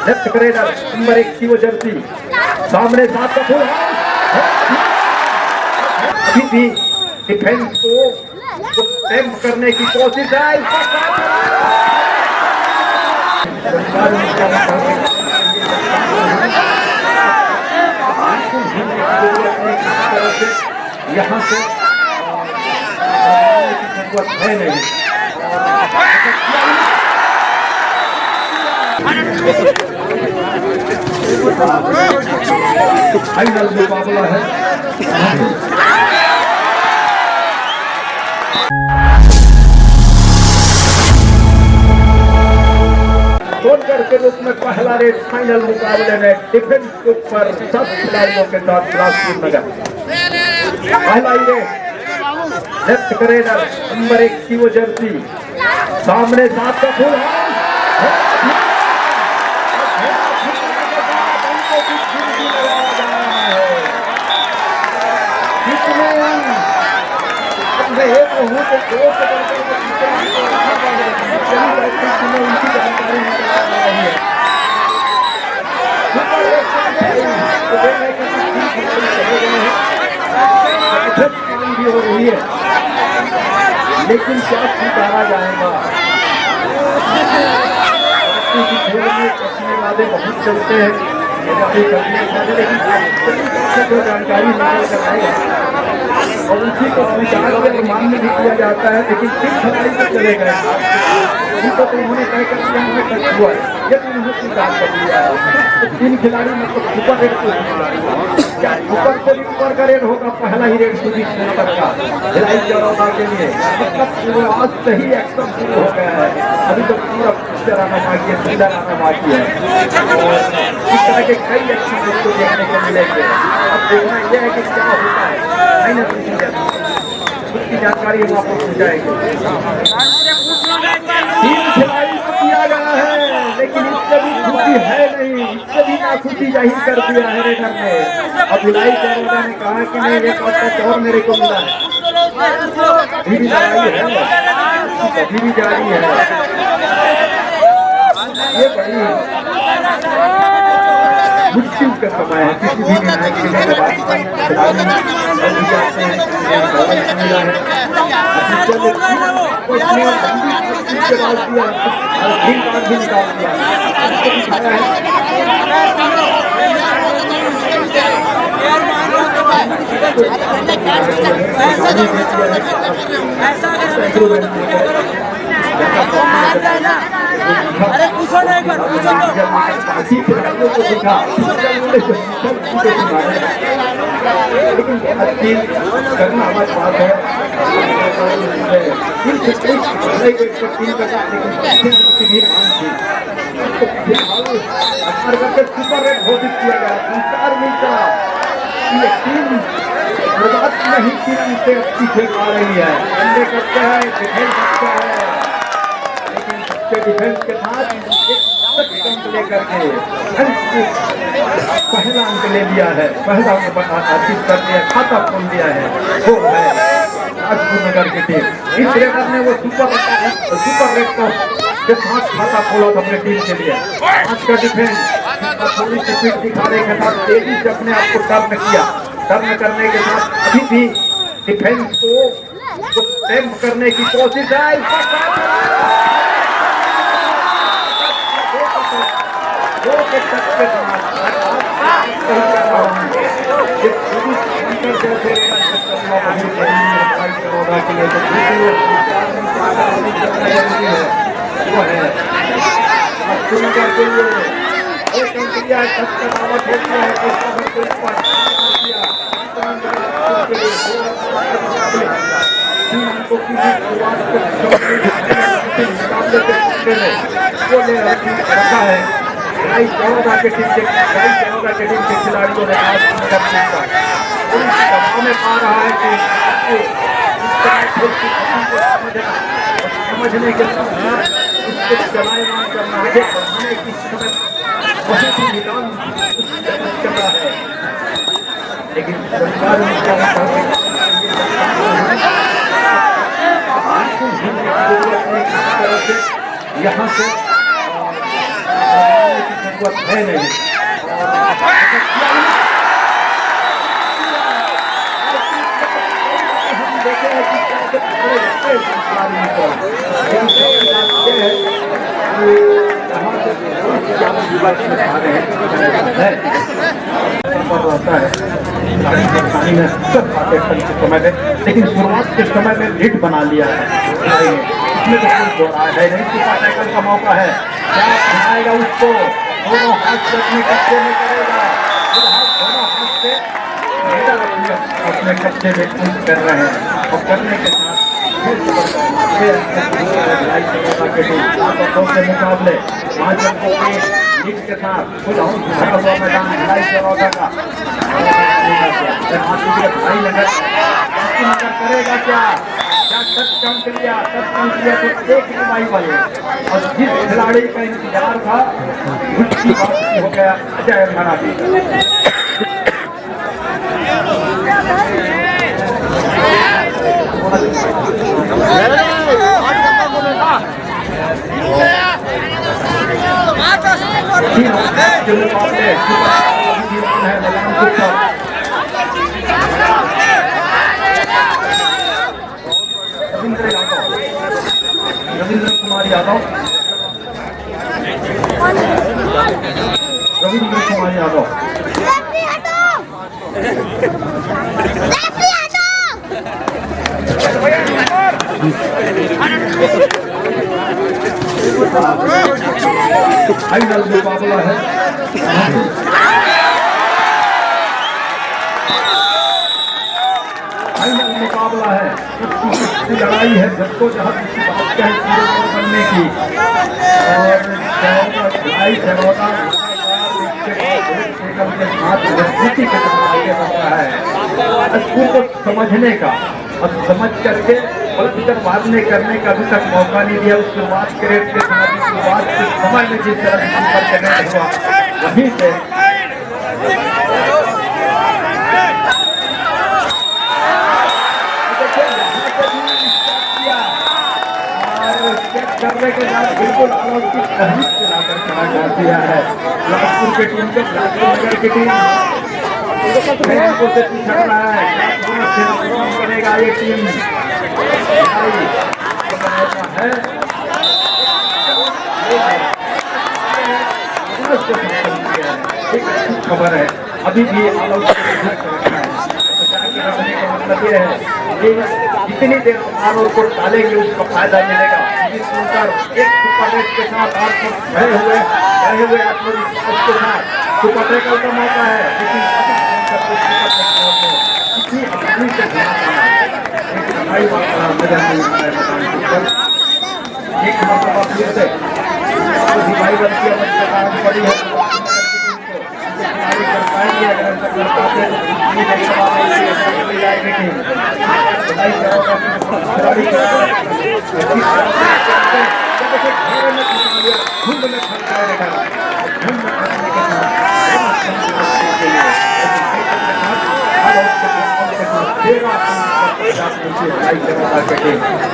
Left करेडर number 1 की वो Jersey सामने 7 का फुल अभी भी डिफेंस को टेम्प करने की कोशिश है। यहाँ से जरूरत है नहीं। फाइनल मुकाबला है। सोनगढ़ के रूप में पहला रेस फाइनल मुकाबले में डिफेंस के ऊपर 7 खिलाड़ियों के साथ बिलासपुर नगर। पहला ही रेस लेफ्ट करेडर नंबर 1 की वो जर्सी सामने 7 का फुल हो रही है, लेकिन क्या स्वीकारा जाएगा। खेल में कटने वाले बहुत चलते हैं, लेकिन जो जानकारी निकल कर आएगा और उसी को स्वीकार के मान्य भी किया जाता है। लेकिन 3 खिलाड़ी तो चले गए, उनको तो उन्होंने तय कर दिया हमें टच हुआ है, यदि उन्होंने स्वीकार कर दिया है तो 3 खिलाड़ी मतलब सुपर रेट क्या ऊपर से भी ऊपर का रेट होगा। पहला ही रेट सुधी तक का भिलाई चौराहा के लिए मतलब आज से ही एक्शन शुरू हो गया है। अभी तो पूरा पिक्चर आना बाकी है, सीधर आना बाकी है और इस तरह के कई एक्शन को देखने को मिलेंगे। अब देखना यह है कि क्या होता है, उसकी जानकारी हम आपको पहुँचाएंगे। 3 खिलाड़ी को दिया गया है, लेकिन इससे भी खुशी है नहीं, इससे भी ना खुशी जाहिर कर दिया है रेडर ने। अब भिलाई चौराहा ने कहा कि नहीं एक और मेरे को मिला है, अभी भी जारी है। ये बड़ी मुश्किल का समय है, किसी भी निर्णय के लिए अरे पूछो ना एक बार, पूछो लेकिन करना हमारी बात है। सुपर रेट घोषित किया गया, 4 मिनट ये टीम शुरुआत में ही 3 से अच्छी खेल पा रही है। अंडे करते हैं, डिफेंस करते हैं, लेकिन सबके डिफेंस के साथ अंक लेकर के पहला अंक ले लिया है, पहला अंक अर्जित कर दिया, खाता खोल दिया है। वो है राजपुर नगर की टीम। इस रेडर ने वो सुपर रेड के साथ खाता खोला था अपने टीम के लिए। आज का डिफेंस थोड़ी सी स्पीड दिखाने के साथ तेजी से अपने आप को टर्न किया। टर्न करने के साथ अभी भी डिफेंस को टेम्प करने की कोशिश है। चौदह के टीम के खिलाड़ियों ने में पा रहा है कि समझने के उसको चलायमान करना है, बढ़ाने की समय बहुत ही निदान चल रहा है, लेकिन सरकार ने क्या यहाँ से जरूरत है नहीं। हम देखे हैं कि रहता है पानी में सब खाते के समय में, लेकिन शुरुआत के समय में लीड बना लिया है। इसमें तो कोई है नहीं, सुपर साइकिल का मौका है, क्या बनाएगा उसको, दोनों हाथ से अपने कब्जे में करेगा, दोनों हाथ से अपने कब्जे में कुछ कर रहे हैं और करने के साथ मुकाबले 5 अंकों के लीड के साथ खुद भरा हुआ मैदान भिलाई चरौदा का भाई नगर करेगा क्या टच काउंट लिया तो एक रिवाइवल, और जिस खिलाड़ी का इंतजार था उसकी वापसी हो गया अजय मराठी। रविंद्र कुमार यादव, रविंद्र कुमार यादव फाइनल मुकाबला है, फाइनल मुकाबला है, लड़ाई है जद्दोजहद बनने की, और लड़ाई चरौदा के साथ मजबूती के साथ आगे बढ़ रहा है। स्कूल को समझने का और समझ करके पलटकर मारने करने का अभी तक मौका नहीं दिया। उस शुरुआत क्रिकेट के शुरुआत के समय में जिस तरह सुपर कनेक्ट हुआ वहीं से करने के बाद बिल्कुल आलोच की तहरीक चलाकर खड़ा कर दिया है बिलासपुर की टीम को। बिलासपुर नगर की टीम से पूछा रहा है करेगा ये टीम है, खबर है अभी भी आलोच मतलब ये है कि जितनी देर आरोप को डालेंगे उसका फायदा मिलेगा। एक सुपर रेट के साथ भरे हुए आत्मविश्वास के साथ सुपर टैकल का मौका है, लेकिन एक मरतबा फिर से रिवाइवल की आवश्यकता पड़ी है।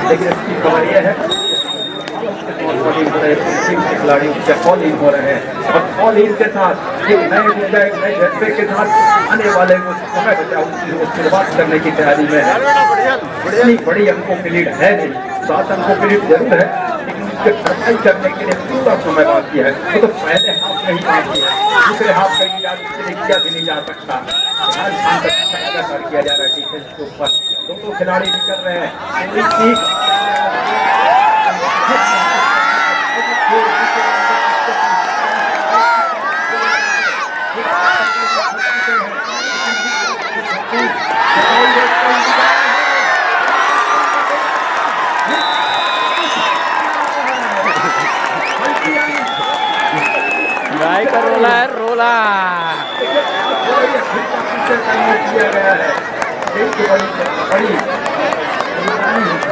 लेकिन इसकी खबर यह है खिलाड़ी फॉल इन हो रहे हैं, और फॉल इन के साथ एक नए झटके के साथ आने वाले को समय बचा उसकी शुरुआत करने की तैयारी में है। इतनी बड़ी अंकों की लीड है नहीं, 7 अंकों की लीड जरूर है, लेकिन उसके भरपाई करने के लिए पूरा समय बाकी है। वो तो पहले हाफ में ही बाकी है, दूसरे हाफ में किया भी नहीं जा सकता। किया जा रहा है डिफेंस के ऊपर, दोनों खिलाड़ी निकल रहे हैं। भाई का रोला है रोला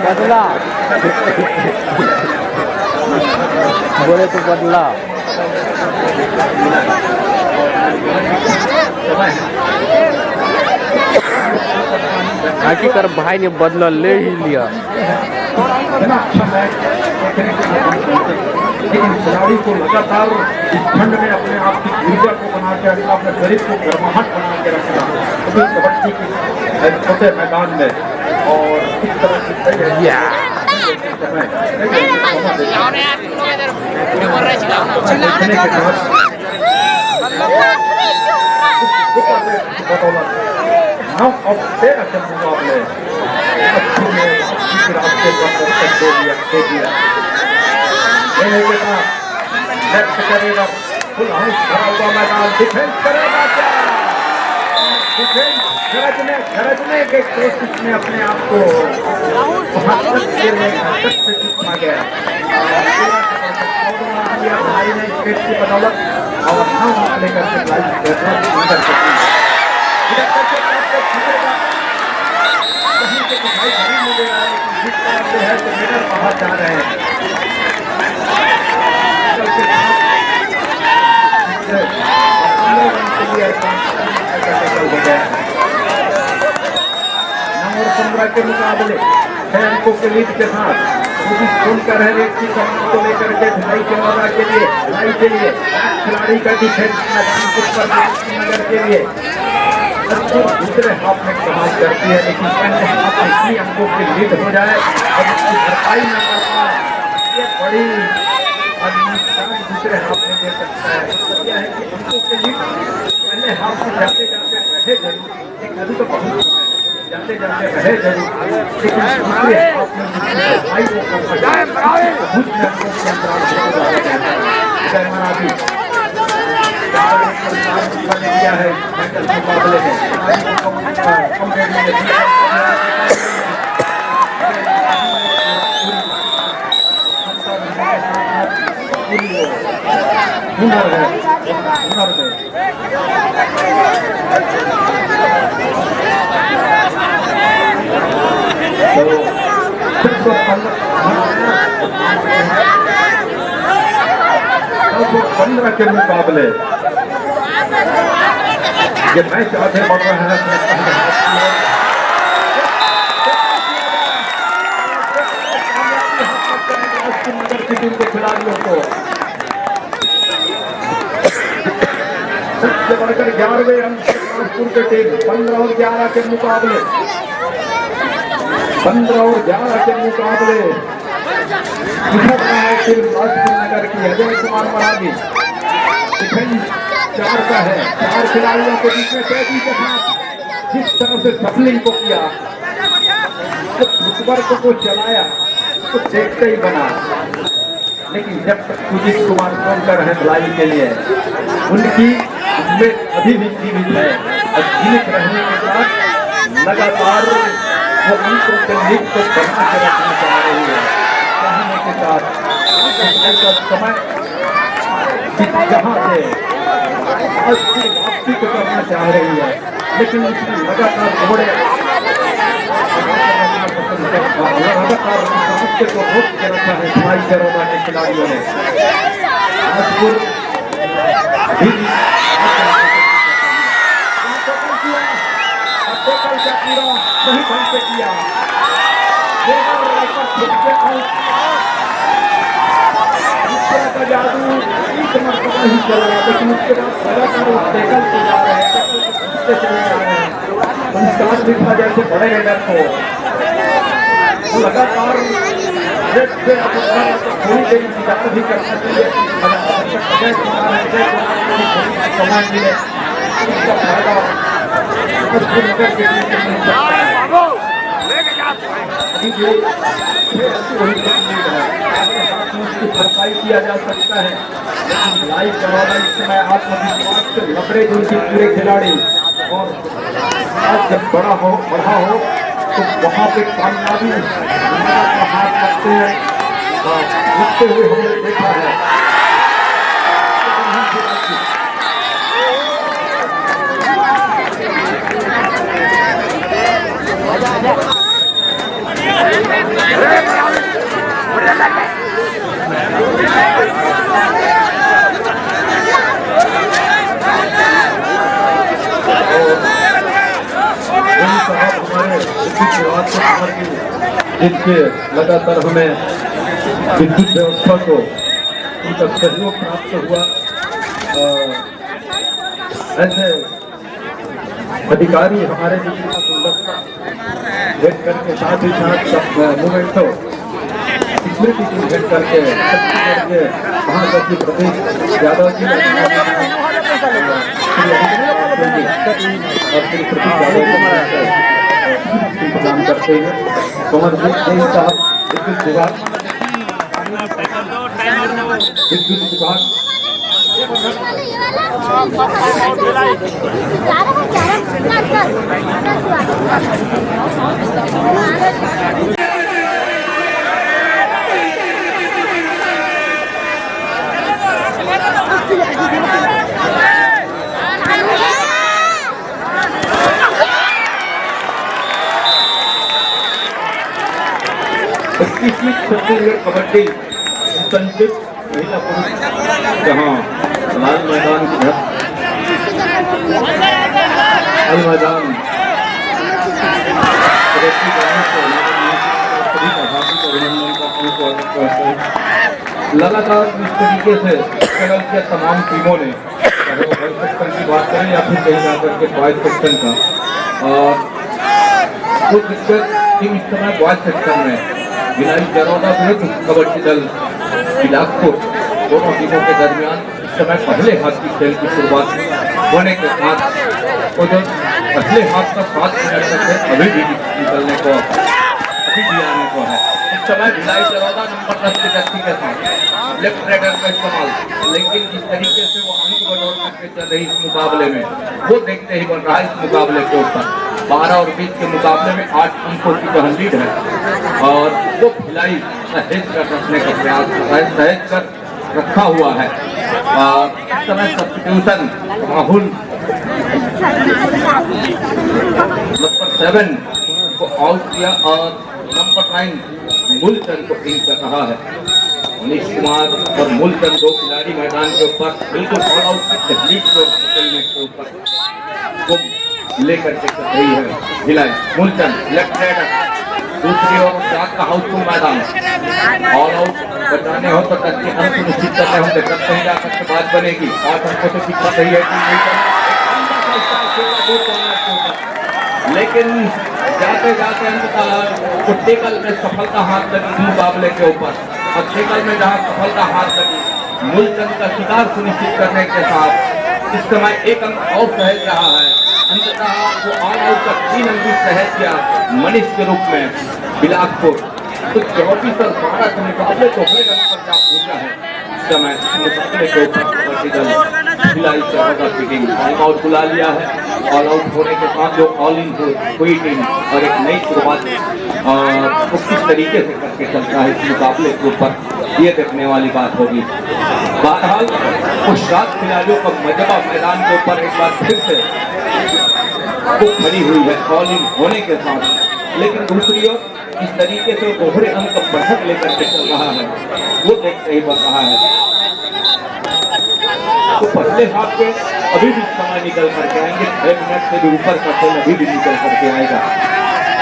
बदला बोले तो बदला आखिरकार भाई ने बदला ले ही लिया। इतना अच्छा मैच देखने को मिला, लेकिन खिलाड़ी को लगातार इस खंड में अपने आप की ऊर्जा को बना के रखना, अपने शरीर को गर्माहट बना के रखना, अभी कबड्डी के छोटे मैदान में और इस तरह की नाम और तेरह के मुकाबले रास्ते पर दे दिया नेक्स्ट करेगा फुल हाउस भरा हुआ मैदान, डिफेंस करेगा क्या? डिफेंस गरजने के कोशिश में अपने आप को से चुका गया भाई ने स्टेट की बदौलत और नाम लेकर के दिखाई नहीं दे रहा है कि जिस तरह से है तो मेडल बाहर जा रहे हैं। नंबर 15 के मुकाबले 6 अंकों के लीड के साथ सुनकर है एक को लेकर के ढलाई के मौका के लिए खिलाड़ी का डिफेंस मैदान नगर के लिए दूसरे हाथ में कमाल करती है, लेकिन पहले हाथ में इतनी अंकों की लीड हो जाए और उसकी भरपाई न कर पाए, ये बड़ी दूसरे हाथ में दे सकता है। यह है कि अंकों की लीड पहले हाथ में जाते जाते रहे जरूर, लेकिन अभी तो बहुत जाते जाते रहे जरूर, लेकिन दूसरे हाथ में भरपाई को दिया है मुकाबले में हुनर है। तो 15 के मुकाबले ये मैच आगे बढ़ रहा है नगर की टीम के खिलाड़ियों को सबसे बढ़कर 11वें अंक कानपुर की टीम 15 और 11 के मुकाबले 15 और 11 के मुकाबले उठक रहा है टीम कानपुर नगर की अजय कुमार मराठी। डिफेंस 4 का है, 4 खिलाड़ियों के बीच में तेजी के साथ जिस तरह से सफलिंग को किया, फुटवर्क को चलाया तो देखते ही बना, लेकिन जब तक सुजीत कुमार सोनकर है ढलाई के लिए उनकी उनमें अभी भी जीवित है और जीवित रहने के बाद लगातार वो अंकों के लीड को बना के रखना चाह रही है। कहने के साथ समय जहाँ से वापसी को करना चाह रही है, लेकिन उसमें लगातार घोड़े लगातार समस्या को रोक के रखा है भाई करोना के खिलाड़ियों ने। पूरा सही ढंग से किया, का जादू एक मरतबा ही चल रहा है, लेकिन उसके बाद लगातार वो टेकल से जा रहे हैं, चले जा रहे हैं। संस्कार दिखा जैसे बड़े रेडर को लगातार थोड़ी देर इंतजार भी करना चाहिए। अजय कुमार कमांड मिले उसका फायदा भरपाई किया जा सकता है, लेकिन लाइव करवाना इस समय आत्मविश्वास से लबड़े जुड़ती पूरे खिलाड़ी और आज जब बढ़ा हो तो वहाँ पे कामयाबी हाथ रखते हैं रखते हुए हमने देखा है। जिनसे लगातार हमें विद्युत व्यवस्था को उनका सहयोग प्राप्त हुआ। ऐसे अधिकारी हमारे बीच में गुणवत्ता भेंट करके साथ ही साथ मोमेंटो स्मृति की भेंट करके छत्तीसगढ़ के महासचिव प्रदेश यादव जी और श्री प्रदीप यादव को प्रदान करते हैं। कमरजीत सिंह साहब विद्युत विभाग इक्कीसवीं छत्तीसगढ़ कबड्डी चैंपियनशिप महिला पुरुष जहाँ लाल मैदान की लाल मैदान लगातार इस तरीके से केरल के तमाम टीमों ने चाहे वो गर्ल्स सेक्शन की बात करें या फिर कहीं जाकर के बॉयज सेक्शन का, और कुछ दिक्कत टीम इस समय बॉयज सेक्शन में भिलाई चरौदा विरुद्ध कबड्डी दल बिलासपुर दोनों टीमों के दरमियान इस समय पहले हाथ की खेल की शुरुआत होने के साथ वो जो पहले हाथ का 7 मिनट तक है अभी भी निकलने को अभी भी आने को है। इस समय भिलाई चरौदा नंबर 10 के व्यक्ति के साथ लेफ्ट राइडर का इस्तेमाल, लेकिन जिस तरीके से वो अंक बटोर करके चल रही इस मुकाबले में वो देखते ही बन रहा है इस मुकाबले के ऊपर 12 और 20 के मुकाबले में 8 अंकों की जो लीड है और वो भिलाई सहेज कर रखने का प्रयास सहेज कर रखा हुआ है। इस समय सब्स्टिट्यूशन राहुल नंबर 7 को आउट किया और नंबर 9 मूलचंद को इन कर रहा है। मनीष कुमार और मूलचंद दो खिलाड़ी मैदान के ऊपर बिल्कुल ऑल आउट की तकलीफ को खेलने के ऊपर वो लेकर के चल रही है भिलाई। मूलचंद लेफ्ट राइडर, दूसरी ओर सात का हाउसफुल मैदान, ऑल आउट बचाने हो तो टच अंक निश्चित करने होंगे तब कहीं जाकर के बात बनेगी। 8 अंकों से पीछा रही है लेकिन जाते जाते अंततः टेकल में सफलता हाथ लगी मुकाबले के ऊपर, और टेकल में जहाँ सफलता हाथ लगी मूलचंद का शिकार सुनिश्चित करने के साथ इस समय 1 अंक और सहेज रहा है। अंततः वो ऑल आउट का 3 अंक सहेज किया मनीष के रूप में बिलासपुर। तो 24 और 12 के मुकाबले तो हर रन पर जा पहुंचा है इस समय मुकाबले के ऊपर भिलाई चरौदा की टीम टाइम आउट बुला लिया है। ऑल आउट होने के साथ जो ऑल इन हुई टीम और एक नई शुरुआत वो किस तरीके से करके चलता है इस मुकाबले के ऊपर ये देखने वाली बात होगी। बहरहाल उस 7 खिलाड़ियों का मजबा मैदान के ऊपर एक बार फिर से वो खड़ी हुई है ऑल इन होने के साथ, लेकिन दूसरी ओर इस तरीके से दोहरे अंक का बढ़त लेकर के चल रहा है वो देखते ही बढ़ रहा है। तो पहले हाथ पे अभी भी समय निकल करके आएंगे, 6 मिनट से भी ऊपर का खेल अभी भी निकल करके आएगा।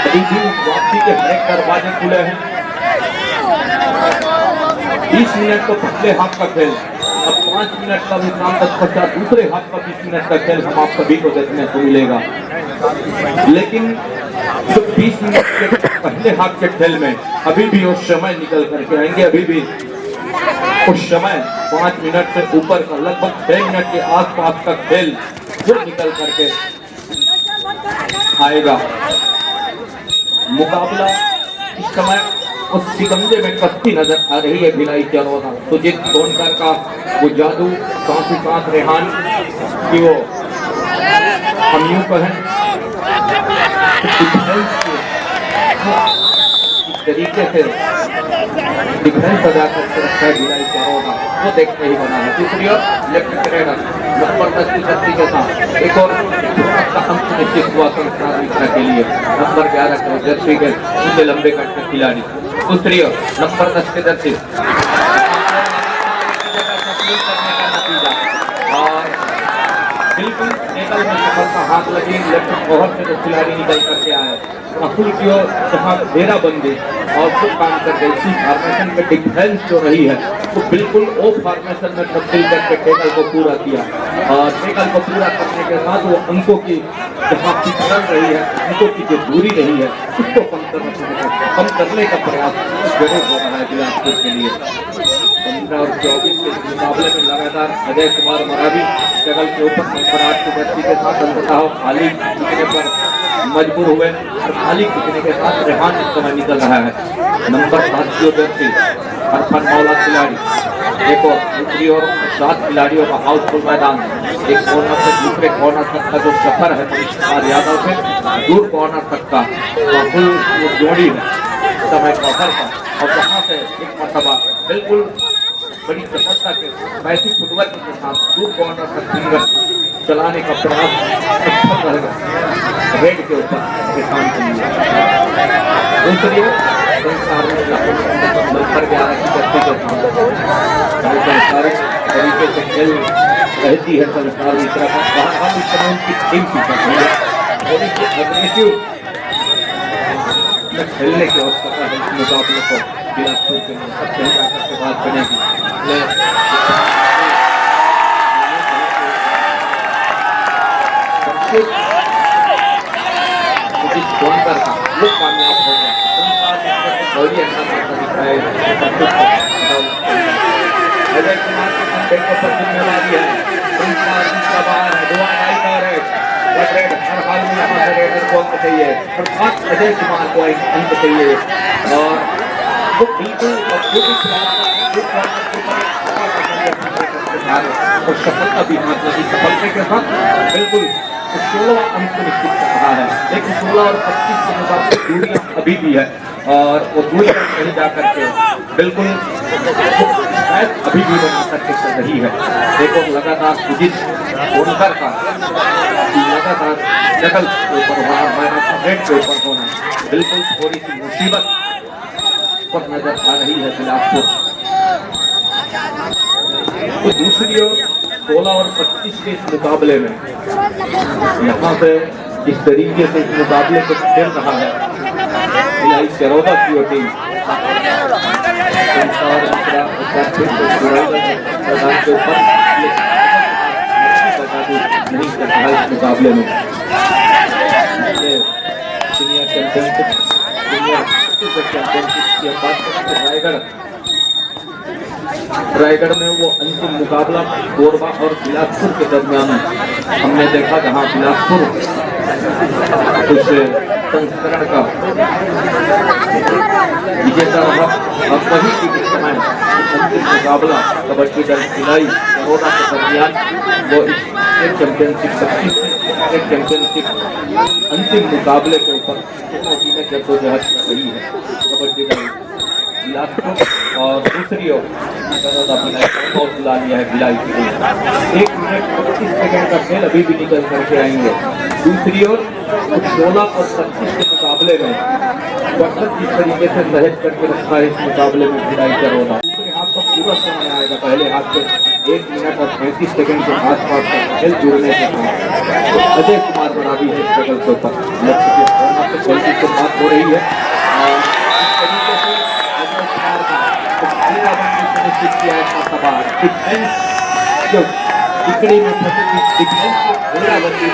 अभी भी वापसी के हरेक दरवाजे खुले हैं। 20 मिनट तो पहले हाथ का खेल, अब 5 मिनट का विश्राम तत्पश्चात दूसरे हाथ का 20 मिनट का खेल हम आप सभी को देखने को मिलेगा। लेकिन जो 20 मिनट के पहले हाथ के खेल में अभी भी उस समय निकल करके आएंगे, अभी भी उस समय 5 मिनट से ऊपर का लगभग 6 मिनट के आसपास का खेल वो निकल करके आएगा। मुकाबला इस समय उस शिकंजे में कस्ती नजर आ रही है भिलाई चरौदा। तो जिस सोनकर का वो जादू साथ ही साथ रेहान की वो हम यूं कहें इस तरीके से डिफरेंस अदा करके रखा है भिलाई चरौदा वो देखते ही बना है। दूसरी ओर लेफ्ट राइडर नंबर 10 की छत्ती के साथ एक और का अंक निश्चित हुआ संस्कार मिश्रा के लिए नंबर 11 का जर्सी के उनके लंबे कट के खिलाड़ी। दूसरी ओर नंबर 10 के जर्सी और बिल्कुल टेकल में सफलता हाथ लगी, लेफ्ट ओवर से जो खिलाड़ी निकल करके आए राहुल की ओर जहाँ घेरा बन गई और खुद काम कर गई। इसी फॉर्मेशन में डिफेंस जो रही है वो बिल्कुल ओ फॉर्मेशन में तब्दील करके टेकल को पूरा किया और टेकल को पूरा करने के साथ वो अंकों की जहाँ पिछड़ रही है, अंकों की जो दूरी रही है उसको कम करने का प्रयास जरूर हो रहा है बिलासपुर के लिए। 15 और 24 के मुकाबले में लगातार अजय कुमार मरावी टेकल के ऊपर नंबर 8 की गति के साथ अंततः खाली खींचने पर मजबूर हुए और खाली खींचने के साथ रेहान इस समय निकल रहा है। नंबर 7 की व्यक्ति अरफन मौला खिलाड़ी, देखो दूसरी ओर 7 खिलाड़ियों का हाउसफुल मैदान, एक कॉर्नर से दूसरे कॉर्नर तक का जो सफर है और यादव से दूर कॉर्नर तक का फुल जोड़ी है समय कॉर्नर का और वहाँ से एक मरतबा बिल्कुल बड़ी सफलता के मैसी फुटवर्क के साथ दूर कॉर्नर तक फिंगर चलाने का प्रयास सफल रहेगा रेड के ऊपर किसान के लिए। दूसरी नंबर 11 की गति के साथ तरीके से खेल रहती है संसार इस तरह का हम इस तरह उनकी टीम की थोड़ी सी अग्रेसिव खेलने की आवश्यकता है इस मुकाबले को बिलासपुर के लिए सब कहीं जाकर के बात बनेगी। का वो कामयाब हो गया अजय कुमार के कंधे को पर जिम्मेदारी है, हर हाल में यहाँ से रेडर को अंक चाहिए और खास अजय कुमार को एक अंक चाहिए और वो बिल्कुल और सफलता भी हाथ लगी। सफलता के साथ बिल्कुल 16 अंक निश्चित कर रहा है, लेकिन 16 और 25 के मुकाबले दूरियां अभी भी है और वो दूरियां कहीं जा करके बिल्कुल अभी भी बना करके चल रही है। देखो लगातार सुजीत सोनकर का लगातार जगल के ऊपर रेड के ऊपर होना बिल्कुल थोड़ी सी मुसीबत पर नजर आ रही है बिलासपुर। तो दूसरी ओर 16 और 25 के इस मुकाबले में यहाँ से जिस तरीके से इस मुकाबले को खेल रहा है भिलाई चरौदा की टीम नहीं कर रहा इस मुकाबले में। सीनियर चैंपियनशिप की बात करें तो रायगढ़ में वो अंतिम मुकाबला कोरबा और बिलासपुर के दरमियान हमने देखा, जहां बिलासपुर कुछ संस्करण का विजेता रहा और वही की समय अंतिम मुकाबला कबड्डी दल भिलाई चरौदा के दरमियान वो एक चैंपियनशिप अंतिम मुकाबले के ऊपर टीमें जद्दोजहद कर रही है कबड्डी दल बिलासपुर और दूसरी ओर बुला लिया है भिलाई की टीम। 1 मिनट 25 सेकंड का खेल अभी भी निकल करके आएंगे। दूसरी ओर 16 और 25 के मुकाबले में वक्त जिस तरीके से सहज करके रखा है इस मुकाबले में भिलाई चरौदा, दूसरे हाथ का पूरा समय आएगा। पहले हाथ से 1 मिनट और 35 सेकंड के आसपास का खेल जुड़ने के बाद अजय कुमार मरावी है इस जगल के ऊपर खेल की बात हो रही है और इस तरीके से अजय कुमार का सुनिश्चित किया है डिफेंस जो टिकड़ी में फंसी डिफेंस को घेराबंदी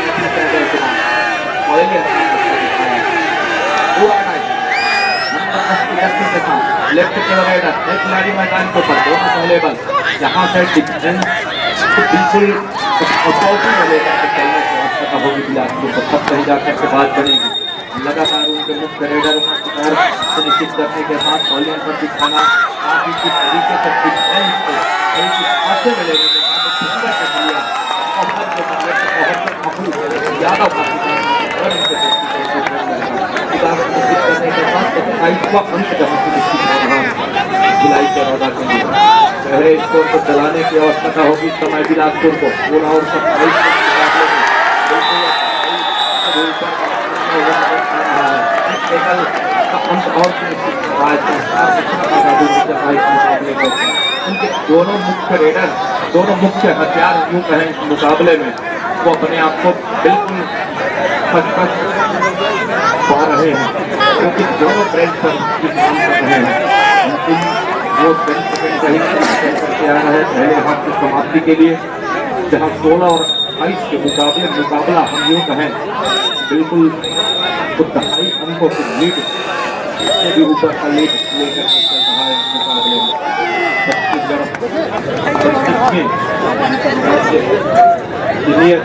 लेफ्ट के वगैरह खिलाड़ी मैदान के ऊपर दोनों पहले बल जहाँ से डिफेंस बिल्कुल होगी बिलासपुर को सब कहीं जाकर के बात बनेगी। लगातार उनके मुख्य रेडर सुनिश्चित करने के साथ बॉलिंग पर दिखाना काफी किस तरीके से डिफेंस को हाथे में लेने के भिलाई चरौदा के लिए पहले स्कोर को चलाने की आवश्यकता होगी इस समय बिलासपुर को 16 और 27 उनके दोनों मुख्य रेडर, दोनों मुख्य हथियार यूं कहें इस मुकाबले में वो अपने आप को बिल्कुल स्पष्ट पा रहे हैं, क्योंकि दोनों ब्रेड पर काम कर रहे हैं। अंतिम वो 10 सेकंड का ही करके आ रहा है पहले हाफ की समाप्ति के लिए, जहां 16 और 28 के मुकाबला हम यूँ कहें बिल्कुल दहाई अंकों की लीड से भी ऊपर का लीड लेकर चल रहा है मुकाबले में। सीनियर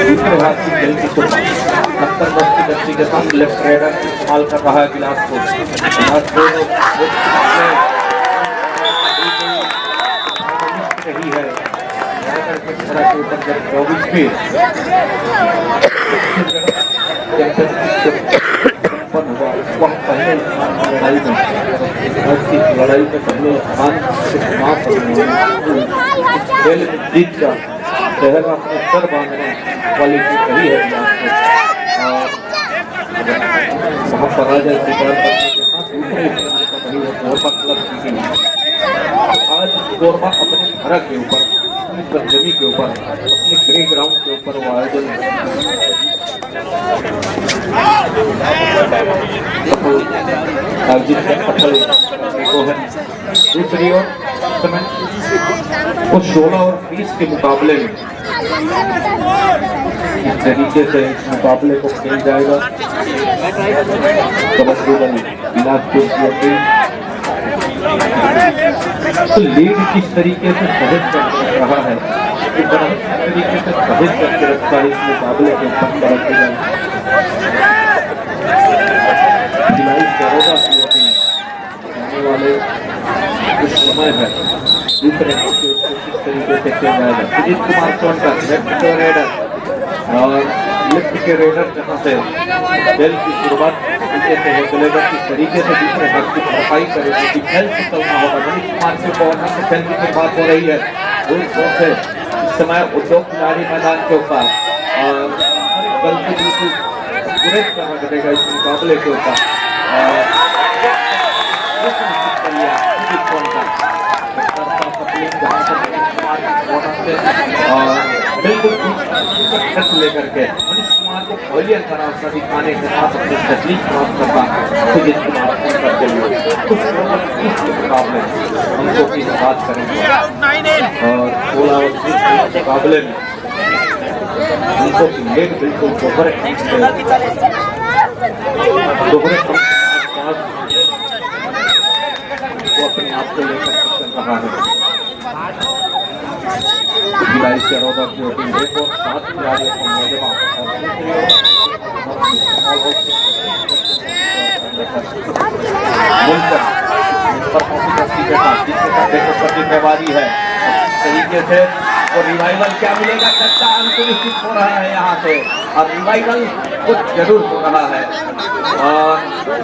दूसरे हाथ की खेल की 70 वर्ष की बच्ची के साथ लेफ्ट राइडर इस्तेमाल कर रहा है बिलासपुर। रही है ऊपर जब 24 में पहले लड़ाई में लड़ाई में पहले खेल में जीत का चेहरा अपने सर बांधने वाली जीत रही है वहाँ पराजय स्वीकार करने के साथ दूसरे कोरबा क्लब की आज कोरबा अपने घर के ऊपर अपनी सरजमी के ऊपर अपने प्ले ग्राउंड के ऊपर वो आयोजन दूसरी ओर समय वो 16 और 20 के मुकाबले में इस तरीके से इस मुकाबले को खेल जाएगा। बिलासपुर तो लीड किस तरीके से सहज कर रहा है, इस तरीके से सहज करके रखता है इस मुकाबले के ऊपर तरफ आने वाले कुछ समय है दूसरे किस तरीके से खेल जाएगा। सुजीत कुमार सोनकर लेफ्ट के रेडर और लेफ्ट के रेडर जहाँ से खेल की शुरुआत तरीके से है चलेगा, किस तरीके से दूसरे हाथ की भरपाई करेगी, डिफेंस से चलना होगा। मनीष कुमार के कॉर्नर डिफेंस की बात हो रही है, से इस समय उद्योग खिलाड़ी मैदान के ऊपर और गलती बिल्कुल गुरेज करना करेगा इस मुकाबले के ऊपर। बिल्कुल लेकर के मनीष कुमार को बॉलियर का रास्ता दिखाने के साथ अपनी तकलीफ प्राप्त करता सुजीत कुमार के लिए कुछ मुकाबले हमको की बात करेंगे और 16 और 20 के मुकाबले में उनको लेग बिल्कुल दोहरे वो अपने आप को लेकर चल रहा है। खिलाड़ी चरौदा की ओपनिंग एक और 7 खिलाड़ियों को नौजवान जिम्मेवारी है तरीके से और रिवाइवल क्या मिलेगा, सच्चा अंक निश्चित हो रहा है यहाँ से और रिवाइवल कुछ जरूर हो रहा है और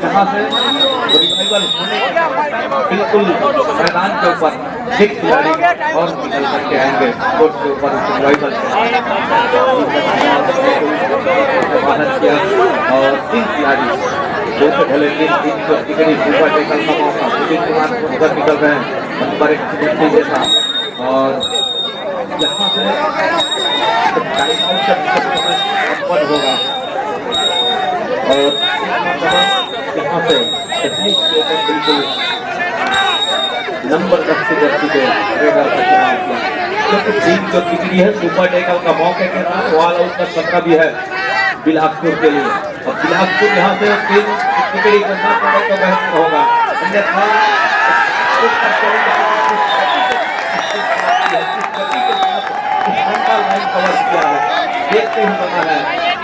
जहाँ से रिवाइवल होने बिल्कुल मैदान के ऊपर 6 खिलाड़ी और निकल करके आएंगे कोर्ट के ऊपर रिवाइवल बाहर किया और 3 खिलाड़ी दो से भले 3 टिकड़ी ऊपर टेकल का मौका सुजीत कुमार को उधर निकल रहे हैं नंबर 1 के साथ और यहाँ से टाइम आउट होगा और यहाँ से तकनीक के ऊपर बिल्कुल नंबर 10 के व्यक्ति के रेडर का चुनाव किया क्योंकि टीम जो टिकड़ी है सुपर टेकल का मौके के साथ ऑल आउट का खतरा भी है बिलासपुर के लिए और बिलासपुर यहाँ से 3 टिकड़ी करना तो बेहतर होगा अन्यथा कवर किया है देखते ही बना है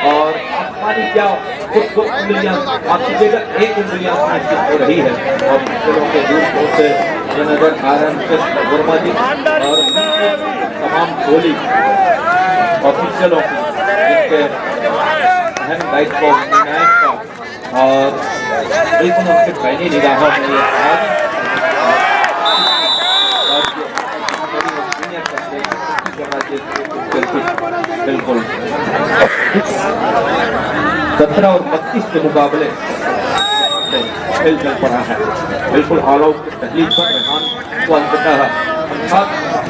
और आसमानी क्या कुछ 2 उंगलियां आपकी जगह 1 उंगलियां महसूस हो रही है और चलो के दूर से नजर आ रहे हैं वर्मा जी और तमाम गोली ऑफिशियलों की जिनके अहम दायित्व निर्णायक का और बिल्कुल उनके पहली निगाहों में ये बिल्कुल 17 और 32 के मुकाबले खेल चल पड़ा है। बिल्कुल ऑल आउट की तकलीफ पर रेहान को अंततः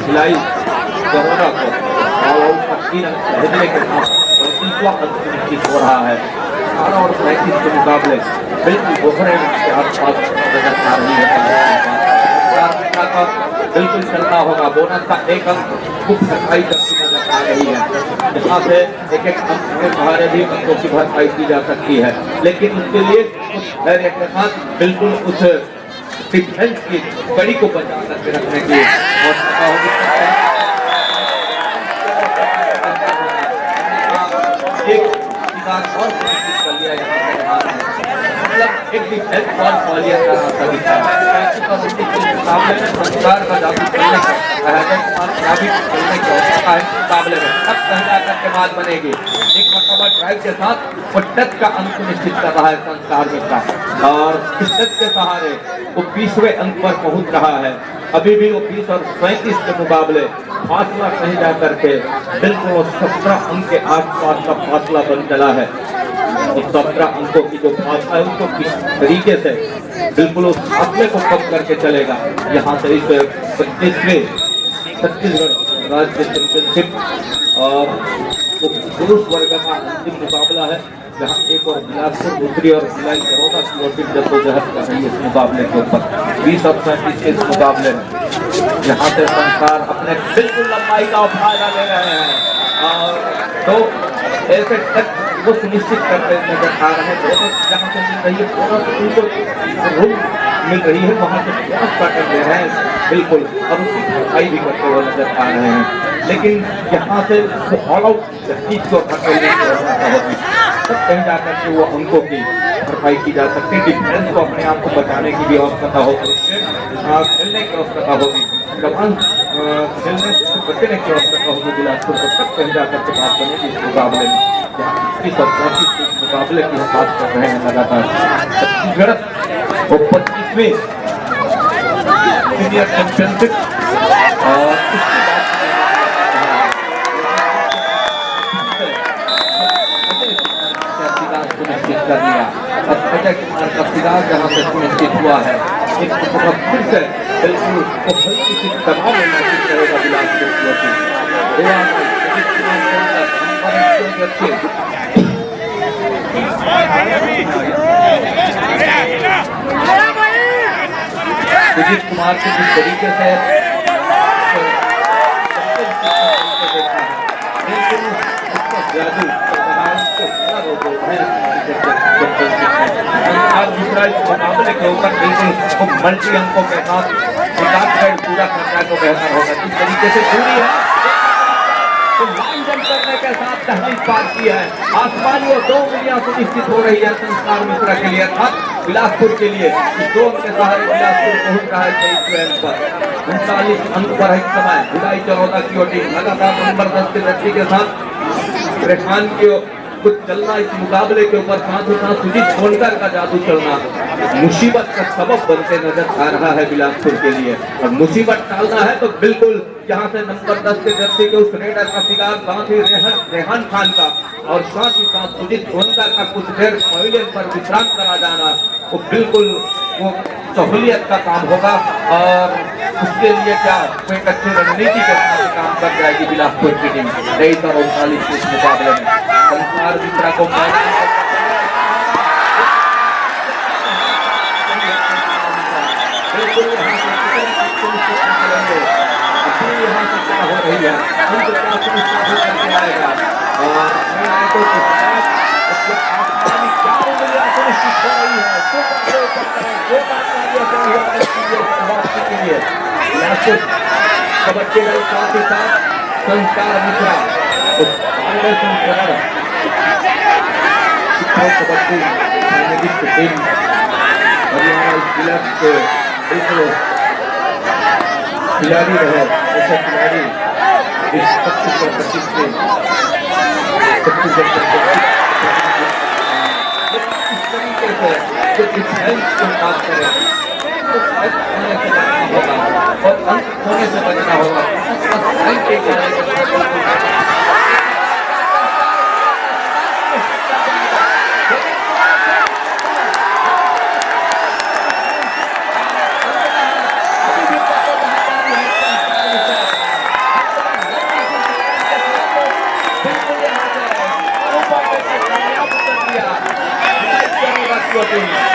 खिलाई कोरोना को ऑल आउट का 3 अंक भेजने के साथ 35वां अंक निश्चित हो रहा है। 18 और 35 के मुकाबले बिल्कुल दोहरे अंक के आसपास नजर आ रही है। का बिल्कुल चलना होगा। बोनस का 1 अंक खूब सफाई करती नजर आ रही है। यहाँ से एक अंक के सहारे भी अंकों की भरपाई की जा सकती है, लेकिन उसके लिए उस धैर्य के साथ बिल्कुल उस डिफेंस की कड़ी को बचा करके रखने की और कर लिया यहाँ मतलब एक डिफेंस और फॉलियर का रास्ता दिखा मुकाबले में संस्कार का जादू खेलने मुकाबले में अब पहला करके बात बनेगी। एक मरतबा ड्राइव के साथ वो टच का अंक निश्चित कर रहा है संस्कार मिश्रा और इस टच के सहारे वो 20वें अंक पर पहुंच रहा है। अभी भी वो 20 और 35 के मुकाबले फासला कहीं जा करके बिल्कुल वो 17 अंक के आसपास का फासला बन चला है। 17 अंकों की जो फासला है उसको किस तरीके से बिल्कुल उस फासले को कम करके चलेगा। यहाँ से इस 25वें छत्तीसगढ़ राज्य चैंपियनशिप और पुरुष वर्ग का अंतिम मुकाबला है, जहाँ एक और बिलासपुर दूसरी और भिलाई दरोदा की ओर जद्दोजहद कर रही है इस मुकाबले के ऊपर। 20 और 35 के इस मुकाबले में यहाँ से संसार अपने बिल्कुल लंबाई का फायदा ले रहे हैं और तो ऐसे तक वो सुनिश्चित करते नजर आ रहे हैं। जहाँ से मिल रही है उनको रूम मिल रही है, वहाँ से कर ले रहे हैं बिल्कुल और उसकी भरपाई भी करते हुए नजर आ रहे हैं। लेकिन यहाँ से ऑल आउट चीज को कहीं जाकर के वो अंकों की भरपाई की जा सकती है। डिफेंस को अपने आप को बचाने की भी आवश्यकता होगी, खेलने की आवश्यकता होगी, कमान खेलने से बचने की आवश्यकता होगी। बिलासपुर को तब कहीं जाकर के बात बनेगी इस मुकाबले में। इस मुकाबले की हम बात कर रहे हैं लगातार छत्तीसगढ़ वो 25वें सीनियर चैंपियनशिप और सुनिश्चित कर लिया। अब अजय कुमार का सिराज जहाँ से सुनिश्चित हुआ है, एक फिर से बिल्कुल हल्की सी दबाव में महसूस करेगा बिलासपुर की ओर से। सुजीत कुमार को जिस तरीके से मुकाबले के ऊपर बिल्कुल मल्टी अंकों के साथ पूरा करना को बेहतर होगा। जिस तरीके से पूरी है तो लाइन जंप करने के साथ तहरीक पार की है। आसमानी और 2 उंगलियां सुनिश्चित हो रही है संस्कार मिश्रा के लिए अर्थात बिलासपुर के लिए। 2 अंक के सहारे बिलासपुर पहुंच रहा है 23वें अंक पर। 39 अंक पर इस समय भिलाई दरोदा की ओर टीम लगातार नंबर 10 के व्यक्ति के साथ रेखान की कुछ चलना इस मुकाबले के ऊपर साथ ही साथ सुजीत सोनकर का जादू चलना मुसीबत का सबब बनते नजर आ रहा है बिलासपुर के लिए। और मुसीबत टालना है तो बिल्कुल यहाँ से नंबर 10 के व्यक्ति के उस रेडर का शिकार साथ ही रेहान खान का और साथ ही साथ सुजीत सोनकर का कुछ देर पवेलियन पर विश्राम करा जाना वो बिल्कुल वो सहूलियत का काम होगा और उसके लिए क्या एक अच्छी रणनीति के साथ काम कर जाएगी बिलासपुर की टीम। 23 और 39 के इस मुकाबले में संसार मिश्रा को बिल्कुल यहाँ से क्या हो रही है उनको क्या सुनिश्चित करके आएगा और क्या सुनिश्चित हो रही है बच्चे का साथ ही साथ संस्कार मिश्रा कबड्डी टीम हरियाणा जिला के बिल्कुल खिलाड़ी रहे ऐसे खिलाड़ी इस 25 के इस तरीके से जो डिफेंस की बात करें तो होने से बचना होगा और अंत होने से बचना होगा। रही है।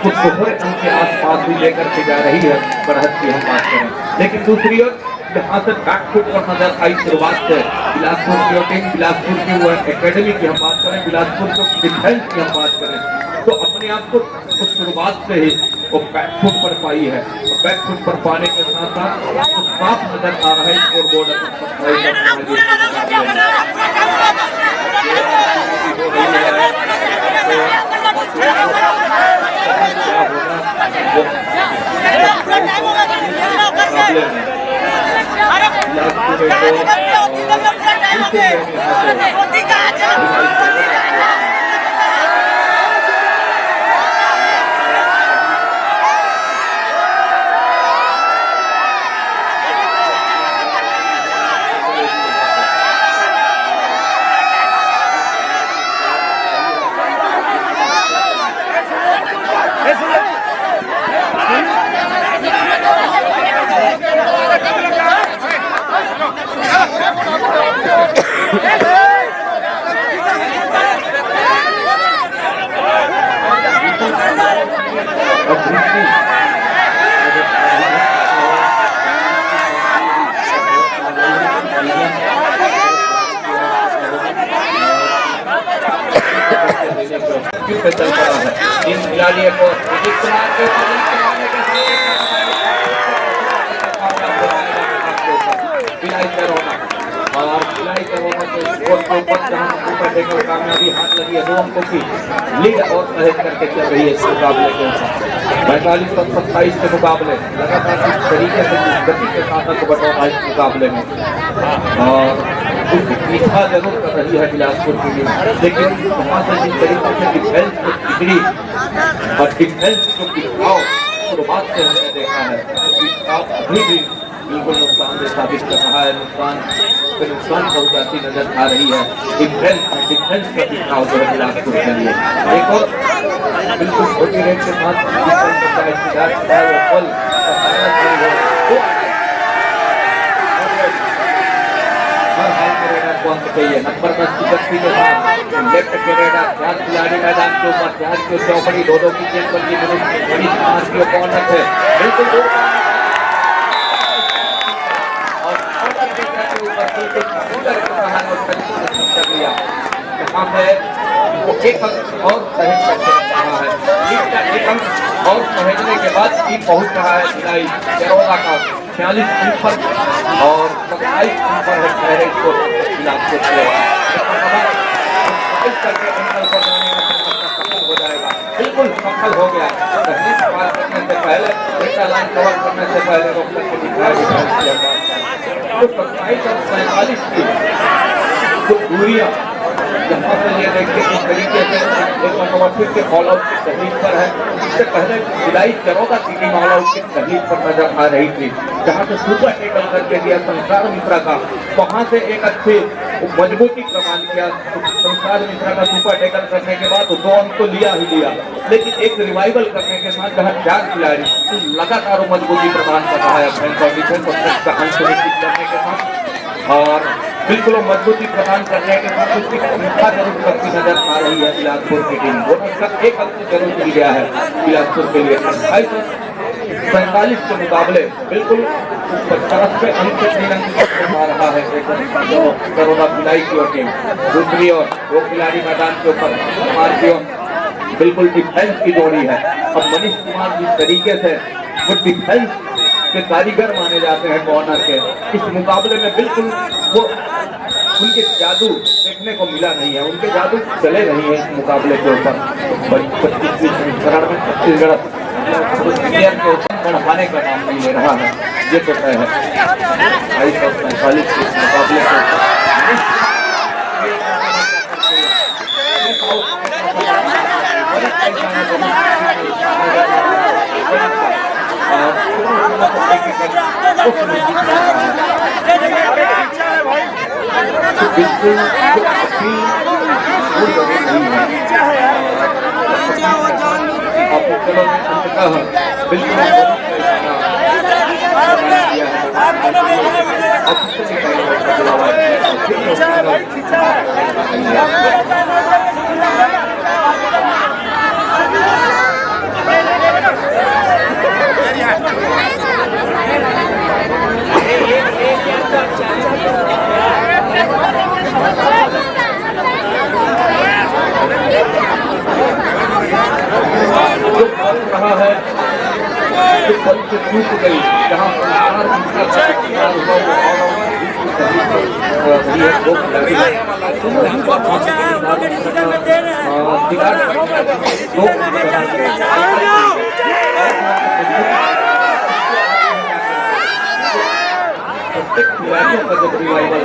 कुछ दोहरे अंक के आसपास भी लेकर के जा रही है बढ़त की हम बात करें। लेकिन दूसरी ओर जहाँ से बैकफुट पर नजर आई शुरुआत से बिलासपुर की टीम, बिलासपुर की वो एकेडमी की हम बात करें, बिलासपुर की डिफेंस की हम बात करें, तो अपने आप को उस शुरुआत से ही वो बैकफुट पर पाई है। और बैकफुट पर पाने के साथ साथ साफ नजर आ रहा है स्कोर बोर्ड पे चल रहा है। इन खिलाड़ियों को और खिलाई करोना के स्कोर के ऊपर जहां ऊपर देखकर कामयाबी हाथ लगी है 2 अंकों की लीड और सहेज करके चल रही है इस मुकाबले के साथ। 45 और 27 के मुकाबले लगातार इस तरीके से गति के साथ को बटोरा इस मुकाबले में और उसकी पीछा जरूर कर रही है बिलासपुर की टीम, लेकिन वहाँ से जिस तरीके से डिफेंस को बिगड़ी और डिफेंस को दिखाओ शुरुआत से हमने देखा है अभी भी बिल्कुल नुकसान साबित कर रहा है, नुकसान पहुंचाती नजर आ रही है। डिफेंस का दिखाव जो है बिलासपुर के लिए एक और बिल्कुल छोटी रेट के साथ हर हाल में रेडर को अंक चाहिए। नंबर 10 की गति के साथ लेफ्ट के रेडर चार खिलाड़ी मैदान के ऊपर, चार की चौपड़ी दो की गेंद पर की बड़ी मार की कॉर्नर है बिल्कुल दूर और कॉर्नर के ऊपर बिल्कुल सुंदर कर लिया। यहाँ पे वो एक अंक और सहेज कर रहा है, एक अंक और सहेजने के बाद टीम पहुंच रहा है भिलाई चरोदा का 46 पर और 27 पर है पहले को बिलासपुर करके अंकल को जाने में सफल हो जाएगा, बिल्कुल सफल हो गया। पार करने से पहले बेटा लाइन कवर करने से पहले रोकने के दिखाया तो 27 और 45 की तो दूरियां जहाँ से ये देखते किस तरीके से एक मतलब फिर के ऑल आउट की तकलीफ पर है। इससे पहले भिलाई चरोदा की टीम ऑल आउट की तकलीफ पर नजर आ रही थी, जहाँ से सुपर टेकल करके दिया संसार मिश्रा का, वहाँ से एक अच्छी मजबूती प्रदान किया संसार मिश्रा का सुपर टेकल करने के बाद 2 अंक तो लिया ही लिया, लेकिन एक रिवाइवल करने के साथ जहाँ 4 खिलाड़ी लगातार मजबूती प्रदान कर रहा है अपने डिफेंस का अंक सुनिश्चित करने के साथ और बिल्कुल मजबूती प्रदान करने के साथ उसकी क्षमता जरूर करती नजर आ रही है बिलासपुर की टीम। वो उसका एक अंक जरूर मिल गया है बिलासपुर के लिए। 45 के मुकाबले बिल्कुल तरफ से अंक से 3 अंक आ रहा है चरोदा भिलाई की ओर टीम। दूसरी ओर वो खिलाड़ी मैदान के ऊपर कुमार की ओर बिल्कुल डिफेंस की जोड़ी है। अब मनीष कुमार जिस तरीके से वो डिफेंस के कारीगर माने जाते हैं कॉर्नर के, इस मुकाबले में बिल्कुल वो उनके जादू देखने को मिला नहीं है, उनके जादू चले नहीं है इस मुकाबले के ऊपर। 25वीं संस्करण में छत्तीसगढ़ प्लेयर के ऊपर बढ़ाने का नाम नहीं ले रहा है, ये तो तय है। 28 और 45 के मुकाबले के बिल्कुल जो बन रहा है, जो बन से टूट गई, जहाँ संसार दूसरा हुआ वो खिलाड़ियों का जब रिवाइवल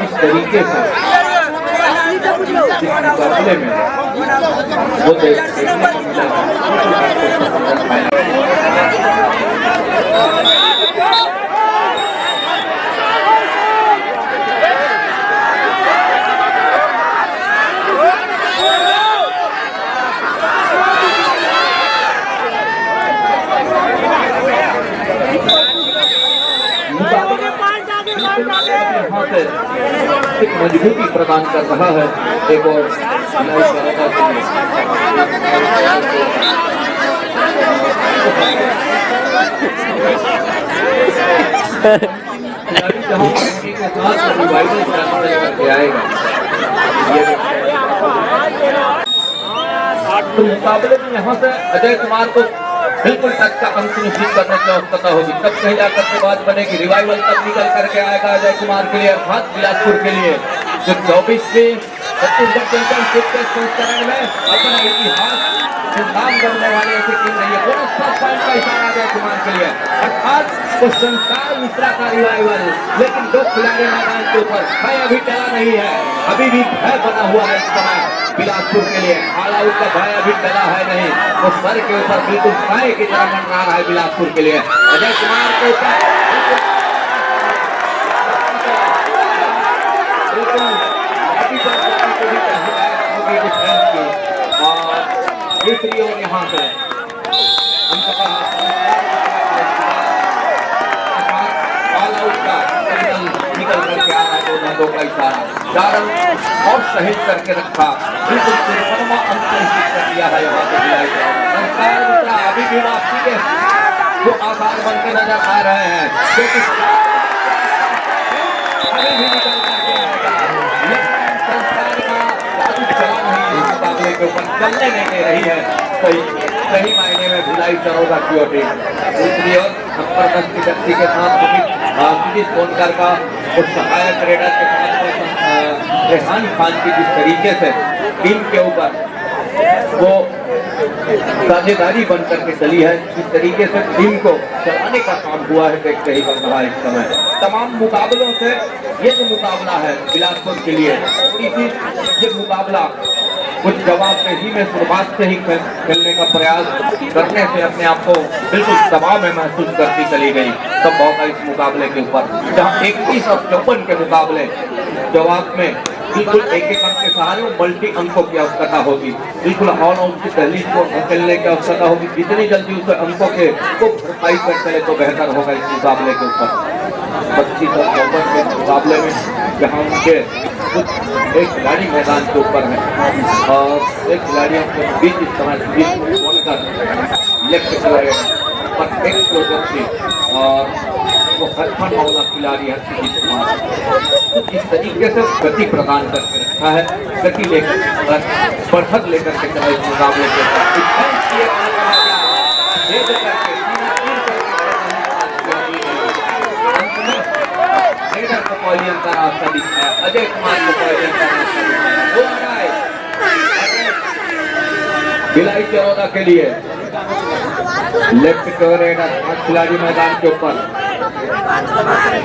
इस तरीके से मुकाबले में वो एक मजबूती प्रदान कर रहा है। एक और तो मुकाबले में यहाँ से अजय कुमार को बिल्कुल टच का अंक सुनिश्चित करने की आवश्यकता होगी, तब कहीं जाकर के बात बनेगी। रिवाइवल तब निकल करके आएगा अजय कुमार के लिए, अर्थात बिलासपुर के लिए, जो 24वीं छत्तीसगढ़ चैंपियनशिप के संस्करण में अपना इतिहास नाम करने वाले ऐसी टीम रही है। बोनस पॉइंट का इशारा अजय कुमार के लिए, अर्थात वो संसार मिश्रा का रिवाइवल। लेकिन दो खिलाड़ी मैदान के ऊपर, भय अभी टला नहीं है, अभी भी भय बना हुआ है इस समय बिलासपुर के लिए। हालांकि उसका भय अभी टला है नहीं, वो सर के ऊपर बिल्कुल भय की तरह मंडरा रहा है बिलासपुर के लिए। अजय कुमार के ऊपर दूसरी ओर यहाँ से निकल करके आ रहा है, दो का इशारा चारण और शहीद करके रखा, बिल्कुल तिरपनवा अंक निश्चित कर दिया है यहाँ से। अभी भी वापसी के जो आसार बनते नजर आ रहे हैं, क्योंकि अभी भी निकल करके संसार का जादू चला नहीं इस मुकाबले के ऊपर, चलने नहीं दे रही है सही मायने में भिलाई चरोदा की टीम। दूसरी ओर नंबर 10 की व्यक्ति के साथ सुजीत सोनकर का और सहायक रेडर के साथ रेहान खान की जिस तरीके से टीम के ऊपर वो साझेदारी बन करके चली है, इस तरीके से टीम को चलाने का काम हुआ है, देखते ही बन रहा है इस समय। तमाम मुकाबलों से ये जो मुकाबला है बिलासपुर के लिए, ये मुकाबला कुछ जवाबदेही में शुरुआत से ही खेलने का प्रयास करने से अपने आप को बिल्कुल दबाव में महसूस करती चली गई। तब बहुत इस मुकाबले के ऊपर, जहाँ 21 और 54 के मुकाबले जवाब में बिल्कुल एक अंक के सहारे मल्टी अंकों की आवश्यकता होगी, बिल्कुल ऑल आउट की दहलीज को खेलने की आवश्यकता होगी। जितनी जल्दी उसे अंकों के को भरपाई कर चले तो बेहतर होगा इस मुकाबले के ऊपर। 25 और 54 के मुकाबले में जहाँ उनके एक खिलाड़ी मैदान के ऊपर है और एक खिलाड़ियों के बीच इस समय लेफ्ट पर एक्सप्लोजन थी और वो हरफन वाला खिलाड़ी है सुजीत कुमार। तो इस तरीके से गति प्रदान करके रखा है, गति लेकर बढ़त लेकर के चला इस मुकाबले के पॉलियन का रास्ता दिखा है, अजय कुमार को पॉलियन का रास्ता दिखा है भिलाई चरोदा के लिए। लेफ्ट कवरेडर 5 खिलाड़ी मैदान के ऊपर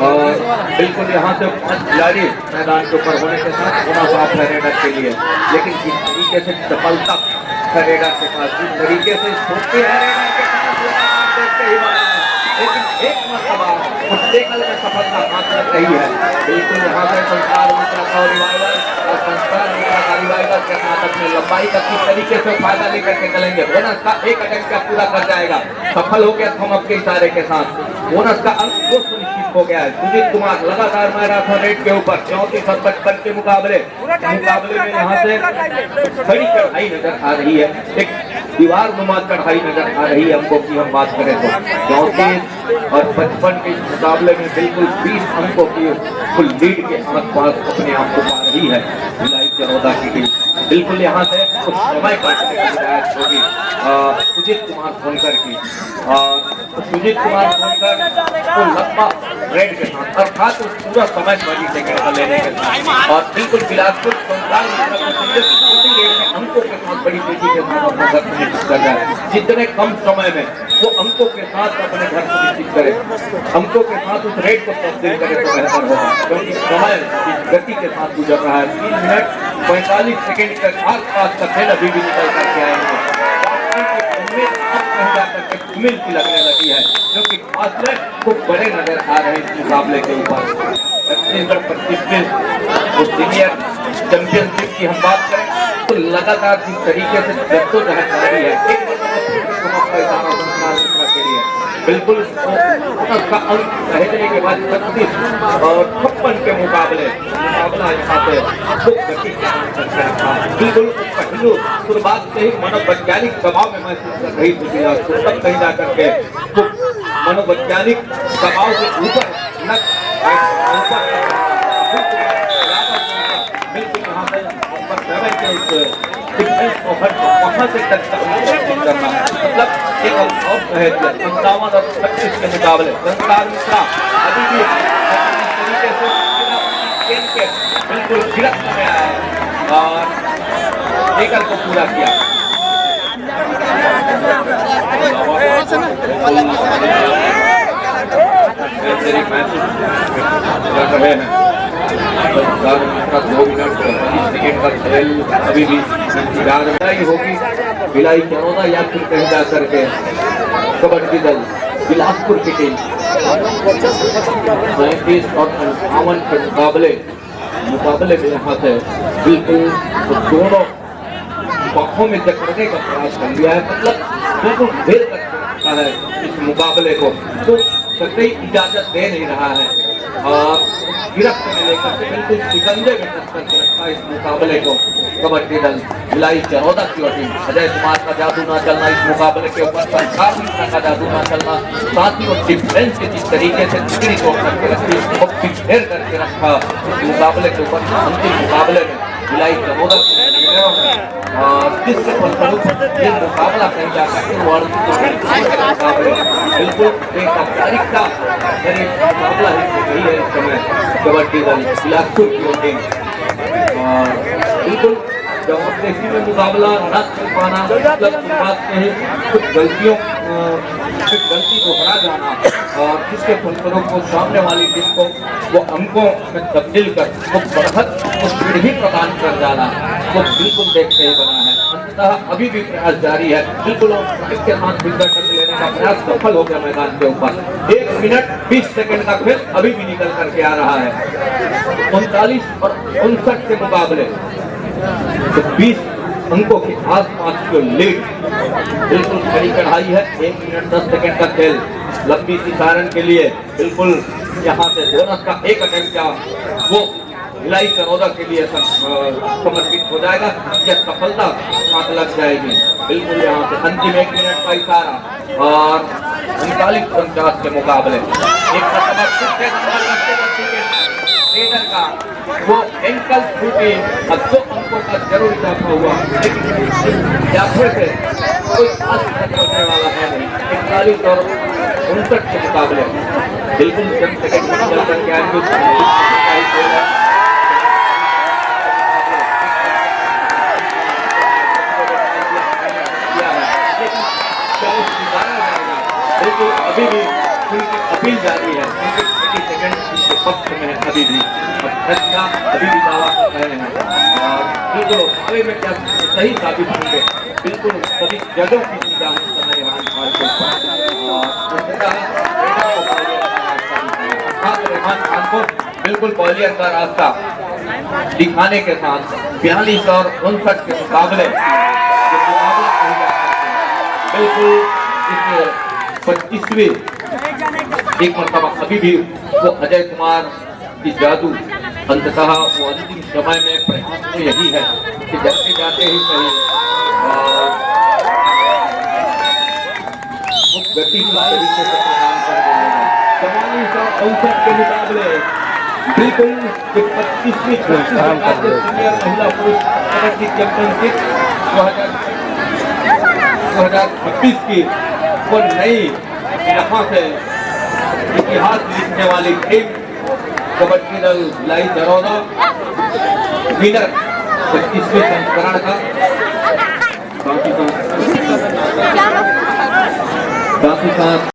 और बिल्कुल यहाँ से 5 खिलाड़ी मैदान के ऊपर होने के साथ होना साफ है रेडर के लिए। लेकिन जिस तरीके से सफलता है रेडर के पास, जिस तरीके से छोटे है रेडर के पास, देखते ही लेकिन एक मरतबा उस टेकल में सफलता हाथ लग रही है। बिल्कुल यहाँ से संस्कार मित्रा का रिवाइवल और संस्कार मित्रा का रिवाइवल के साथ अपने लंबाई का किस तरीके से फायदा लेकर के चलेंगे। बोनस का एक अटेम्प्ट का पूरा कर जाएगा, सफल हो गया थम अप के इशारे के साथ। बोनस का अंक वो सुनिश्चित हो गया है। सुजीत कुमार लगातार मैराथन रेट के ऊपर 34 और 55 के मुकाबले में यहाँ से बड़ी चढ़ाई नजर आ रही है। एक दीवार नुमा चढ़ाई नजर आ रही है अंकों की हम बात करें तो 34 और 55 के मुकाबले में बिल्कुल 20 अंकों की फुल लीड के आसपास अपने आप को पा रही है भिलाई चरौदा की टीम। बिल्कुल यहाँ से कुछ समय काटने की हिदायत होगी सुजीत कुमार फोनकर की। सुजीत कुमार फोनकर को लंबा रेड के साथ अर्थात पूरा समय 20 सेकंड का लेने के साथ और बिल्कुल बिलासपुर अंकों के साथ बड़ी तेजी के साथ अपना घर सुनिश्चित कर रहा है। जितने कम समय में वो अंकों के साथ अपने घर सुनिश्चित करे, अंकों के साथ उस रेट को तब्दील करे तो बेहतर होगा, क्योंकि समय इस गति के साथ गुजर रहा है। 3 मिनट 45 सेकंड के आसपास का खेल अभी भी निकल करके आएंगे। उम्मीद की लगने लगी है, क्योंकि फासले खूब बड़े नजर आ रहे हैं इस मुकाबले के ऊपर। छत्तीसगढ़ 25 सीनियर चैंपियनशिप की हम बात करें तो लगातार जिस तरीके से जद्दोजहद जारी है बिल्कुल उसका अंक रहने के बाद 36 और 56 के मुकाबला यहाँ पे बिल्कुल पहलू शुरुआत से ही मनोवैज्ञानिक दबाव में महसूस कर रही थी तब कहीं जा करके मनोवैज्ञानिक दबाव से ऊपर बिल्कुल यहाँ पे वहाँ से करना है, मतलब एक अवसर है 57 और 25 के मुकाबले संस्कार मित्रा अभी भी इस तरीके से बिल्कुल गिरफ्त में आया है और लेकर को पूरा किया। कर रहे हैं 2 मिनट 20 सेकेंड का खेल अभी भी ही होगी। भिलाई चरौदा या फिर कहीं जा करके कबड्डी दल बिलासपुर की टीम 37 और 58 के मुकाबले में यहाँ से बिल्कुल दोनों पक्षों में जकड़ने का प्रयास कर लिया है, मतलब बिल्कुल घेर कर रखा है इस मुकाबले को, तो कतई इजाजत दे नहीं रहा है और गिरफ्त में लेकर के बिल्कुल शिकंजे में कस करके रखा इस मुकाबले को कबड्डी दल भिलाई चरौदा की टीम। अजय कुमार का जादू ना चलना इस मुकाबले के ऊपर, संस्कार मिश्रा का जादू ना चलना, साथ ही वो डिफेंस के जिस तरीके से चिकनी तोड़ करके रखी वो घेर करके रखा इस मुकाबले के ऊपर। अंतिम मुकाबले में भिलाई चरौदा जिसके फलस्वरूप ये मुकाबला कहीं जाकर बिल्कुल एक तारीख का मुकाबला ही है इस समय कबड्डी दल बिलासपुर की टीम। बिल्कुल जबरदस्ती में मुकाबला न कर पाना, मतलब शुरुआत में ही कुछ गलती दोहरा जाना और जिसके फलस्वरूप वो सामने वाली टीम को वो अंकों में तब्दील कर वो बढ़त वो सीढ़ी प्रदान कर जाना वो बिल्कुल देखते ही बना है। अंततः अभी भी प्रयास जारी है, बिल्कुल इसके साथ विकेट लेने का प्रयास सफल हो गया मैदान के ऊपर। 1 मिनट 20 सेकंड का खेल अभी भी निकल करके आ रहा है। 39 और 59 के मुकाबले तो 20 अंकों के आसपास की लीड बिल्कुल खड़ी कढ़ाई है। 1 मिनट 10 सेकंड का खेल लंबी सी सारण के लिए बिल्कुल यहाँ से बोनस का एक अटेम्प्ट क्या वो भिलाई चरौदा के लिए समर्पित हो जाएगा, यह सफलता हाथ लग जाएगी। बिल्कुल यहाँ से अंतिम 1 मिनट का इशारा और 39-50 के मुकाबले एक का वो एंकल छूटी 2 अंकों का जरूर इजाफा हुआ, लेकिन इजाफे से कोई खास होने वाला है नहीं। 41 और 59 के मुकाबले बिल्कुल चंद सेकंड में चल करके आएंगे। बिल्कुल अभी भी उनकी अपील जारी है, उनके सेकंड के पक्ष में है अभी भी, और फैसला अभी भी दावा कर रहे हैं और बिल्कुल दावे में क्या सही साबित होंगे, बिल्कुल सभी जजों की निगाह कर रहे हैं रेहान खान को बिल्कुल बॉलियर का रास्ता दिखाने के साथ 42 और 59 के मुकाबले बिल्कुल इस 25वीं एक मरतबा अभी भी वो अजय कुमार की जादू अंततः वो अंतिम समय में प्रयास तो यही है कि जाते जाते ही सही और वो गति तरीके से प्रदान कर देंगे। 44 और 59 के मुकाबले बिल्कुल 25वीं सीनियर महिला पुरुष कबड्डी चैंपियनशिप 2026 की वो नई यहाँ से इतिहास लिखने वाली टीम कबड्डी दल लाई दरौदा विनर 25वें संस्करण का बाकी साथ